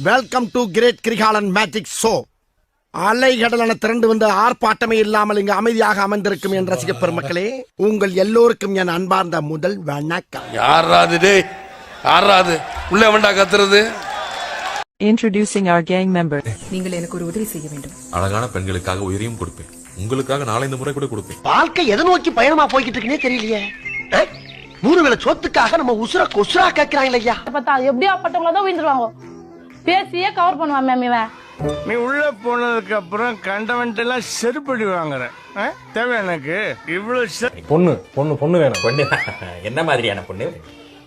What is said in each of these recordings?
Welcome to great Kirikalan magic show. அலைகடலான திரண்டு வந்து ஆர்ப்பாட்டமே இல்லாமல் இங்கு அமைதியாக அமர்ந்திருக்கும் என் ரசிக பெருமக்களே, உங்கள் எல்லோருக்கும் என் அன்பார்ந்த முதல் வணக்கம். யாராது உள்ள வேண்டா கத்துறது? Introducing our gang member. நீங்கள் எனக்கு ஒரு உதவி செய்ய வேண்டும். அழகான பெண்களுக்காக உயிரையும் கொடுப்பேன், உங்களுக்காக நாளைந்து முறை கூட கொடுப்பேன். வாழ்க்கை எதை நோக்கி பயணமா போய்கிட்டு இருக்குன்னே தெரியலையே. 3 வேளை சொத்துக்காக நம்ம உசுர கொசுரா கேட்கிறாங்க ஐயா. பார்த்தா எப்படியா பட்டவங்கள விழுந்துருவாங்க. பேசியே கவர் பண்ணுவான் மேம் இவன். நீ உள்ள போனதுக்கு அப்புறம் கண்டவன்ட் எல்லாம் செருப்படி வாங்குற தேவை எனக்கு இவ்வளவு பொண்ணு பொண்ணு பொண்ணு வேணும். பொண்ணு என்ன மாதிரியான பொண்ணு?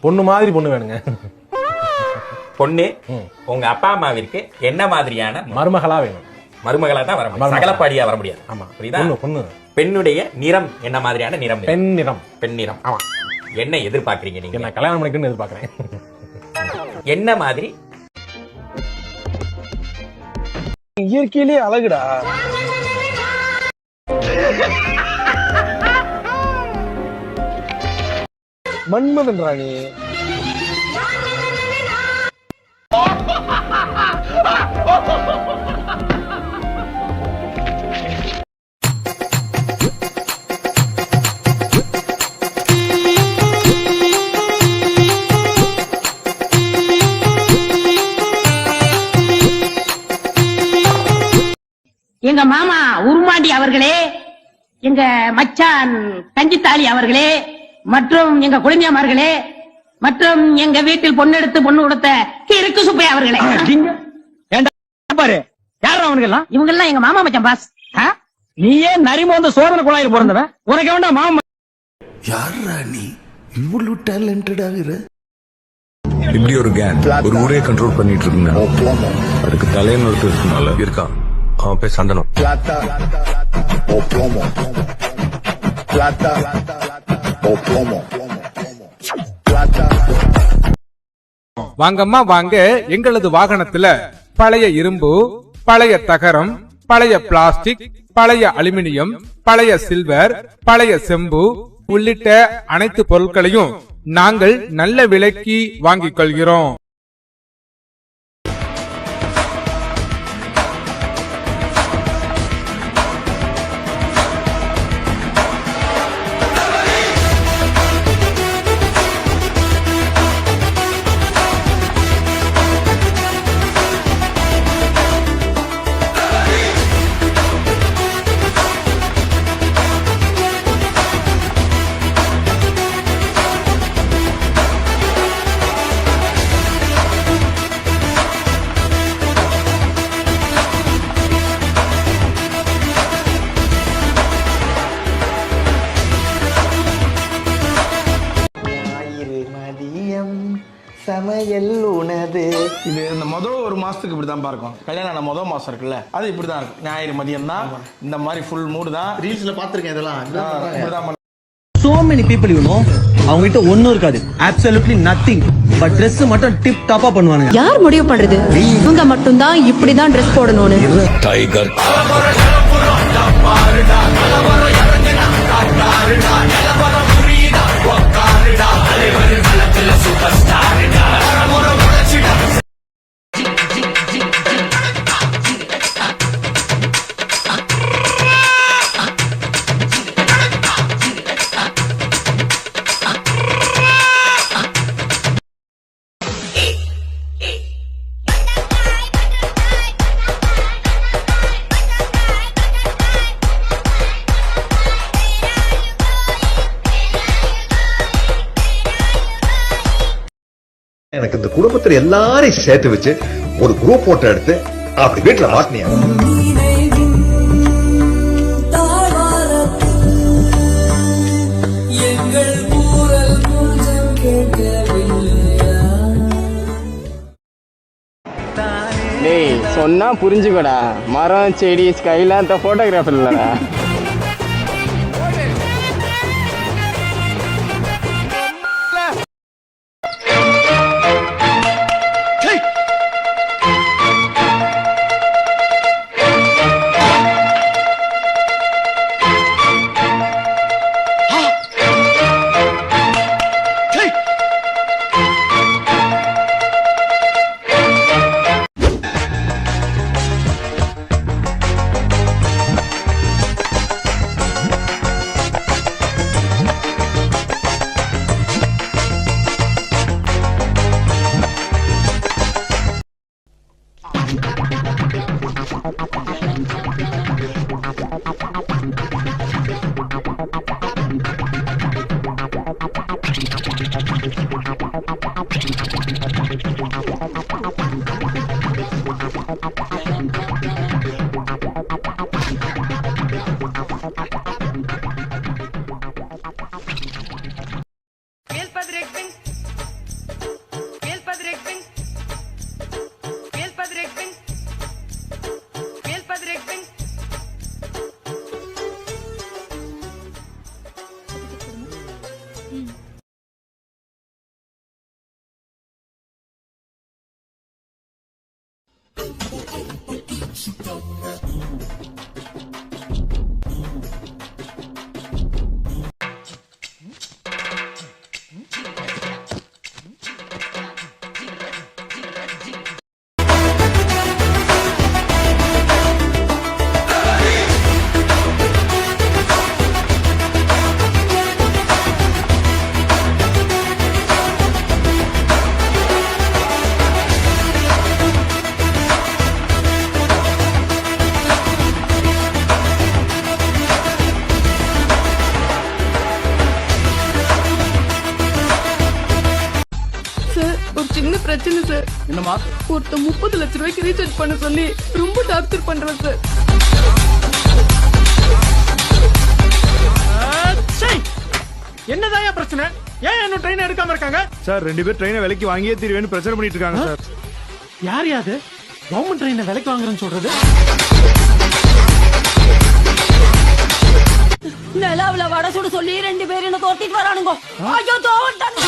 பொண்ணு மாதிரி பொண்ணு வேணுங்க. பொண்ணு உங்க அப்பா அம்மாவிற்கு என்ன மாதிரியான மருமகளா வேணும்? மருமகளா தான் வர முடியும், சகலப்பாடியா வர முடியாது. ஆமா, புரியுதா? பொண்ணு. பெண்ணுடைய நிறம் என்ன மாதிரியான நிறம்? பெண் நிறம். பெண் நிறம். ஆமா. என்ன எதிர்பார்க்கறீங்க நீங்க? என்ன கல்யாணம் பண்ணிக்கணும்னு எதிர்பார்க்கறேன். என்ன மாதிரி? இயற்கையிலே அழகுடா. மன்மதன் ராணி. எங்க மாமா உருமாண்டி அவர்களே, எங்க மச்சான் கஞ்சித்தாளி அவர்களே, மற்றும் எங்க குழந்தையமார்களே, மற்றும் எங்க வீட்டில் பொண்ணெடுத்து பொண்ணு கொடுத்த கிறுக்கு சுப்பை அவர்களே. பாரு யாரா அவனுங்கெல்லாம்? இவங்க எல்லாம் எங்க மாமா மச்சான் பாஸ். நீயே நரிமோந்த சோதனை குழாயில் பிறந்தவன், உனக்கு வேண்டாம் மாமா? யாரா நீ இவ்வளவு டேலண்டடா இரு? இப்படி ஒரு கேங் ஒரு ஊரே கண்ட்ரோல் பண்ணிட்டு இருக்குங்க. அதுக்கு தலைநொறுத்து இருக்குனால இருக்கான். அவன் பேர் சந்தனம். வாங்கம்மா வாங்க, எங்களது வாகனத்துல பழைய இரும்பு, பழைய தகரம், பழைய பிளாஸ்டிக், பழைய அலுமினியம், பழைய சில்வர், பழைய செம்பு உள்ளிட்ட அனைத்து பொருட்களையும் நாங்கள் நல்ல விலைக்கு வாங்கிக் கொள்கிறோம். சமையல் உணது. இது இந்த முதல் ஒரு மாசத்துக்கு இப்படிதான் பார்க்கும். கல்யாணம் ஆன முதல் மாசம் இருக்குல்ல, அது இப்படிதான் இருக்கும். ஞாயிறு மதியம் தான் இந்த மாதிரி ஃபுல் மூடு தான். ரீல்ஸ்ல பாத்துருக்கேன் இதெல்லாம். So many people you know, அவங்க கிட்ட ஒண்ணும் இருக்காது, absolutely nothing, but dress மட்டும் டிப் டாப்பா பண்ணுவாங்க. யார் முடிவு பண்றது இவங்க மட்டும் தான் இப்படிதான் Dress போடணும்னு? டைகர் எனக்கு இந்த குடும்பத்துல எல்லாரையும் சேர்த்து வச்சு ஒரு குரூப் போட்டோ எடுத்து அப்படி வீட்டுல மாட்டினியா? டேய் சொன்னா புரிஞ்சுக்கடா, மரம் செடி ஸ்கைலாம் இந்த போட்டோகிராஃபர் இல்லடா. சார் ஒரு சின்ன பிரச்சனை சார். என்னமா ஒருத்த 30 லட்சம் ரூபாய்க்கு ரீசார்ஜ் பண்ண சொல்லி ரொம்ப டார்ச்சர் பண்றேன் சார். என்னதான் பிரச்சனை? ஏன் இன்னும் ட்ரெயின் எடுக்காம இருக்காங்க? சார் 2 பேர் ட்ரெயினை விலைக்கு வாங்கியே தீர்வேன்னு பிரச்சனை பண்ணிட்டு இருக்காங்க சார். யார் யாது கவர்மெண்ட் ட்ரெயினை விலைக்கு வாங்குறேன்னு சொல்றது? நிலாவுல வடை சுட சொல்லி 2 பேரும் என்ன தோத்திட்டு வரானுங்க. ஐயோ தோவட்டாங்க.